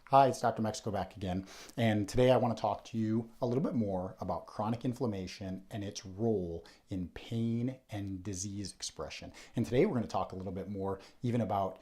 Hi, it's Dr. Mexico back again, and today I want to talk to you a little bit more about chronic inflammation and its role in pain and disease expression. And today we're going to talk a little bit more even about,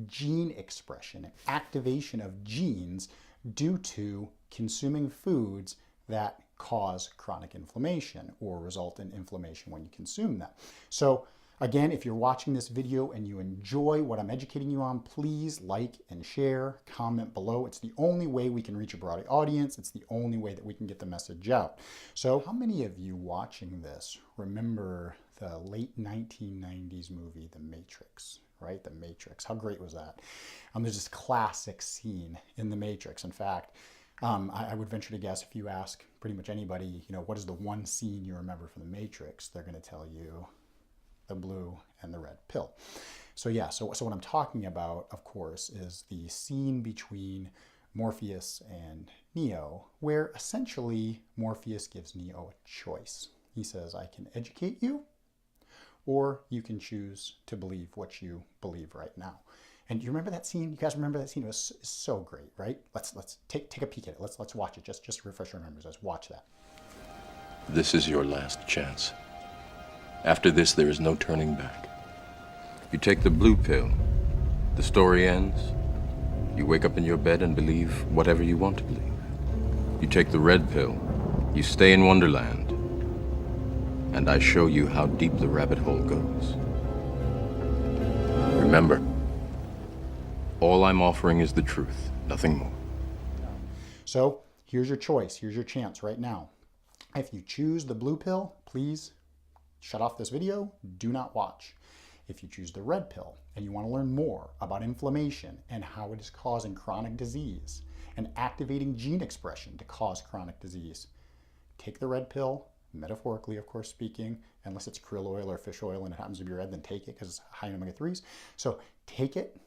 gene expression and activation of genes due to consuming foods that cause chronic inflammation or result in inflammation when you consume them. So again, if you're watching this video and you enjoy what I'm educating you on, please like and share, comment below. It's the only way we can reach a broad audience. It's the only way that we can get the message out. So how many of you watching this remember the late 1990s movie, The Matrix, right? The Matrix. How great was that? There's this classic scene in The Matrix. In fact, I would venture to guess if you ask pretty much anybody, what is the one scene you remember from The Matrix, they're going to tell you the blue and the red pill. So what I'm talking about, of course, is the scene between Morpheus and Neo, where essentially Morpheus gives Neo a choice. He says, I can educate you, or you can choose to believe what you believe right now. And you remember that scene? You guys remember that scene? It was so great, right? Let's take a peek at it. Let's watch it. Just to refresh our memories. Let's watch that. This is your last chance. After this, there is no turning back. You take the blue pill, the story ends. You wake up in your bed and believe whatever you want to believe. You take the red pill, you stay in Wonderland, and I show you how deep the rabbit hole goes. Remember, all I'm offering is the truth, nothing more. So here's your choice. Here's your chance right now. If you choose the blue pill, please shut off this video, do not watch. If you choose the red pill and you want to learn more about inflammation and how it is causing chronic disease and activating gene expression to cause chronic disease, take the red pill, metaphorically, of course, speaking, unless it's krill oil or fish oil and it happens to be red, then take it because it's high in omega-3s. So take it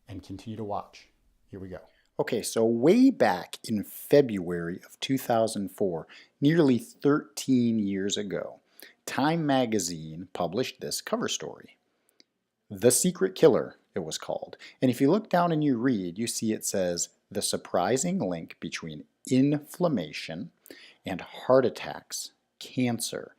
and continue to watch. Here we go. Okay, so way back in February of 2004, nearly 13 years ago, Time magazine published this cover story. The Secret Killer, it was called. And if you look down and you read, you see it says, the surprising link between inflammation and heart attacks, cancer,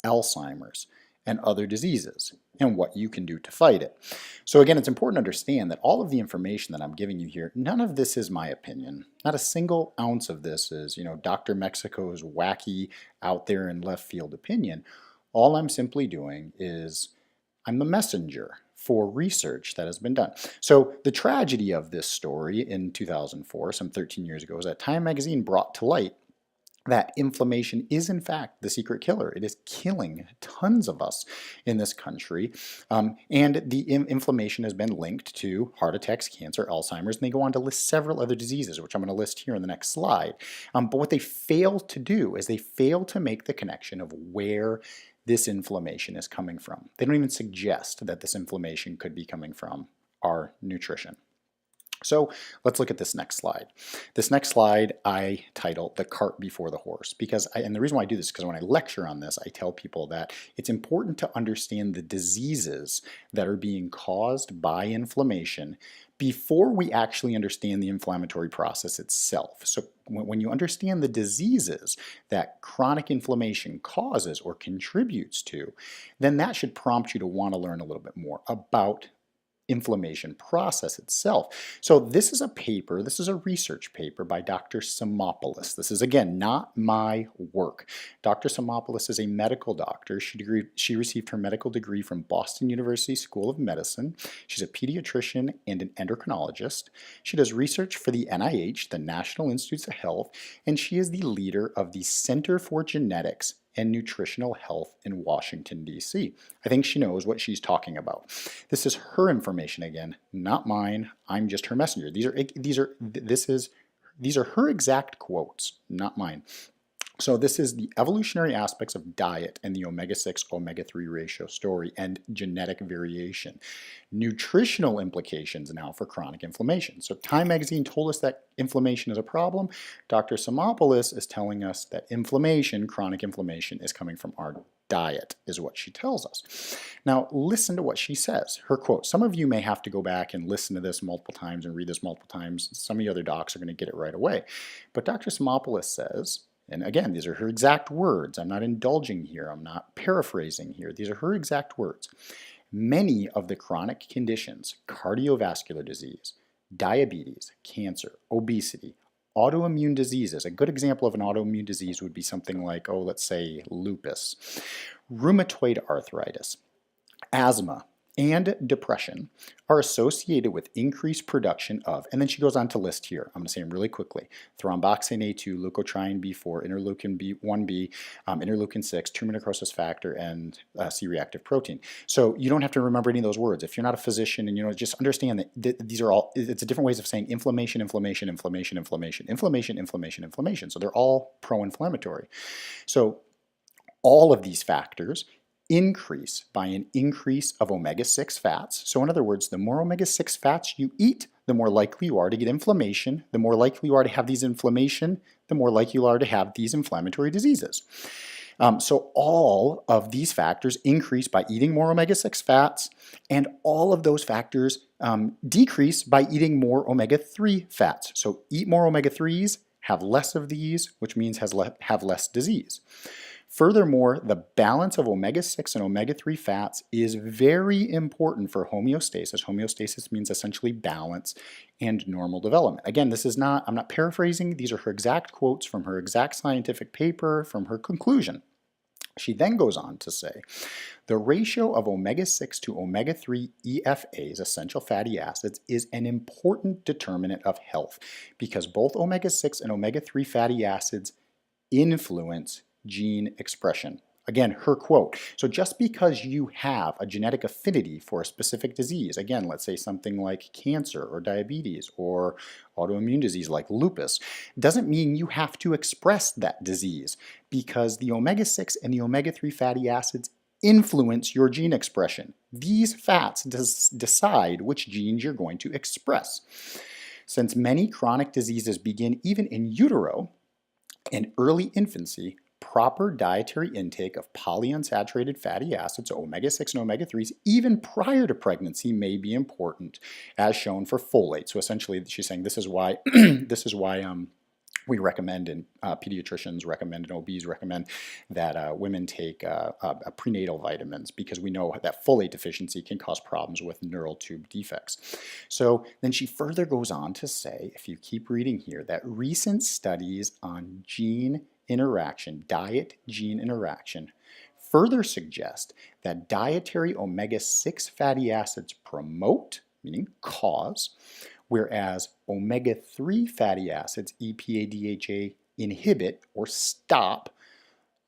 Alzheimer's, and other diseases, and what you can do to fight it. So again, it's important to understand that all of the information that I'm giving you here, none of this is my opinion. Not a single ounce of this is, Dr. Mexico's wacky, out there in left field opinion. All I'm simply doing is I'm the messenger for research that has been done. So the tragedy of this story in 2004, some 13 years ago, is that Time magazine brought to light that inflammation is in fact the secret killer. It is killing tons of us in this country. And the inflammation has been linked to heart attacks, cancer, Alzheimer's, and they go on to list several other diseases, which I'm going to list here in the next slide. But what they fail to do is they fail to make the connection of where this inflammation is coming from. They don't even suggest that this inflammation could be coming from our nutrition. So let's look at this next slide. This next slide I title The Cart Before the Horse, and the reason why I do this is because when I lecture on this, I tell people that it's important to understand the diseases that are being caused by inflammation before we actually understand the inflammatory process itself. So when you understand the diseases that chronic inflammation causes or contributes to, then that should prompt you to want to learn a little bit more about inflammation process itself. So this is a research paper by Dr. Simopoulos. This is, again, not my work. Dr. Simopoulos is a medical doctor. She received her medical degree from Boston University School of Medicine. She's a pediatrician and an endocrinologist. She does research for the NIH, the National Institutes of Health, and she is the leader of the Center for Genetics and Nutritional Health in Washington, D.C. I think she knows what she's talking about. This is her information again, not mine. I'm just her messenger. These are her exact quotes, not mine. So this is the evolutionary aspects of diet and the omega-6, omega-3 ratio story and genetic variation. Nutritional implications now for chronic inflammation. So Time magazine told us that inflammation is a problem. Dr. Simopoulos is telling us that inflammation, chronic inflammation, is coming from our diet, is what she tells us. Now, listen to what she says. Her quote. Some of you may have to go back and listen to this multiple times and read this multiple times. Some of the other docs are going to get it right away. But Dr. Simopoulos says, and again, these are her exact words. I'm not indulging here. I'm not paraphrasing here. These are her exact words. Many of the chronic conditions, cardiovascular disease, diabetes, cancer, obesity, autoimmune diseases. A good example of an autoimmune disease would be something like, let's say lupus, rheumatoid arthritis, asthma, and depression are associated with increased production of, and then she goes on to list here, I'm going to say them really quickly, thromboxane A2, leukotriene B4, interleukin 1B, interleukin 6, tumor necrosis factor, and C-reactive protein. So you don't have to remember any of those words. If you're not a physician, and just understand that these are all, it's a different ways of saying inflammation, inflammation, inflammation, inflammation, inflammation, inflammation, inflammation. So they're all pro-inflammatory. So all of these factors increase by an increase of omega-6 fats. So in other words, the more omega-6 fats you eat, the more likely you are to get inflammation. The more likely you are to have these inflammation, the more likely you are to have these inflammatory diseases. So all of these factors increase by eating more omega-6 fats, and all of those factors decrease by eating more omega-3 fats. So eat more omega-3s, have less of these, which means have less disease. Furthermore, the balance of omega-6 and omega-3 fats is very important for homeostasis. Homeostasis means essentially balance and normal development. Again, I'm not paraphrasing. These are her exact quotes from her exact scientific paper, from her conclusion. She then goes on to say, the ratio of omega-6 to omega-3 EFAs, essential fatty acids, is an important determinant of health because both omega-6 and omega-3 fatty acids influence gene expression. Again, her quote. So just because you have a genetic affinity for a specific disease, again, let's say something like cancer or diabetes or autoimmune disease like lupus, doesn't mean you have to express that disease because the omega-6 and the omega-3 fatty acids influence your gene expression. These fats decide which genes you're going to express. Since many chronic diseases begin even in utero and early infancy, proper dietary intake of polyunsaturated fatty acids, omega-6 and omega-3s, even prior to pregnancy may be important, as shown for folate. So essentially, she's saying this is why we recommend, and pediatricians recommend, and OBs recommend that women take prenatal vitamins because we know that folate deficiency can cause problems with neural tube defects. So then she further goes on to say, if you keep reading here, that recent studies on gene interaction, diet-gene interaction, further suggest that dietary omega-6 fatty acids promote, meaning cause, whereas omega-3 fatty acids, EPA, DHA, inhibit or stop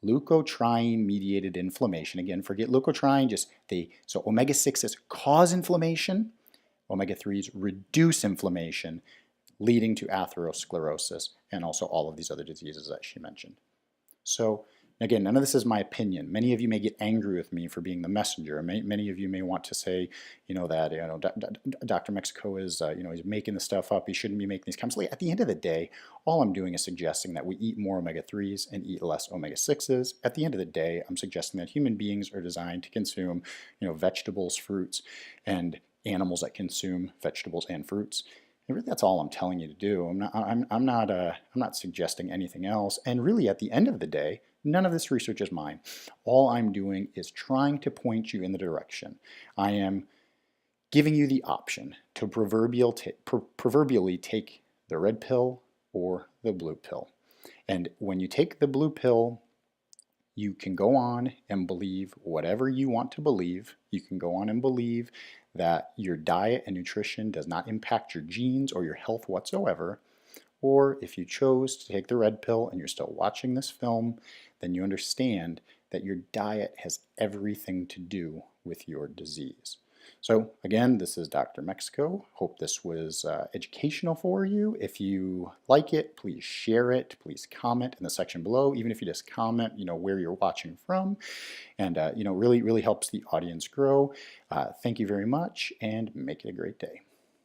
leukotriene-mediated inflammation. Again, forget leukotriene, so omega-6s cause inflammation, omega-3s reduce inflammation, leading to atherosclerosis and also all of these other diseases that she mentioned. So again, none of this is my opinion. Many of you may get angry with me for being the messenger. Many of you may want to say, Dr. Mexico is, he's making the stuff up. He shouldn't be making these comments. At the end of the day, all I'm doing is suggesting that we eat more omega-3s and eat less omega-6s. At the end of the day, I'm suggesting that human beings are designed to consume, vegetables, fruits, and animals that consume vegetables and fruits. And really, that's all I'm telling you to do. I'm not suggesting anything else. And really, at the end of the day, none of this research is mine. All I'm doing is trying to point you in the direction. I am giving you the option to proverbially take the red pill or the blue pill. And when you take the blue pill, you can go on and believe whatever you want to believe. You can go on and believe that your diet and nutrition does not impact your genes or your health whatsoever. Or if you chose to take the red pill and you're still watching this film, then you understand that your diet has everything to do with your disease. So again, this is Dr. Mexico. Hope this was educational for you. If you like it, please share it. Please comment in the section below, even if you just comment, where you're watching from. And, really helps the audience grow. Thank you very much, and make it a great day.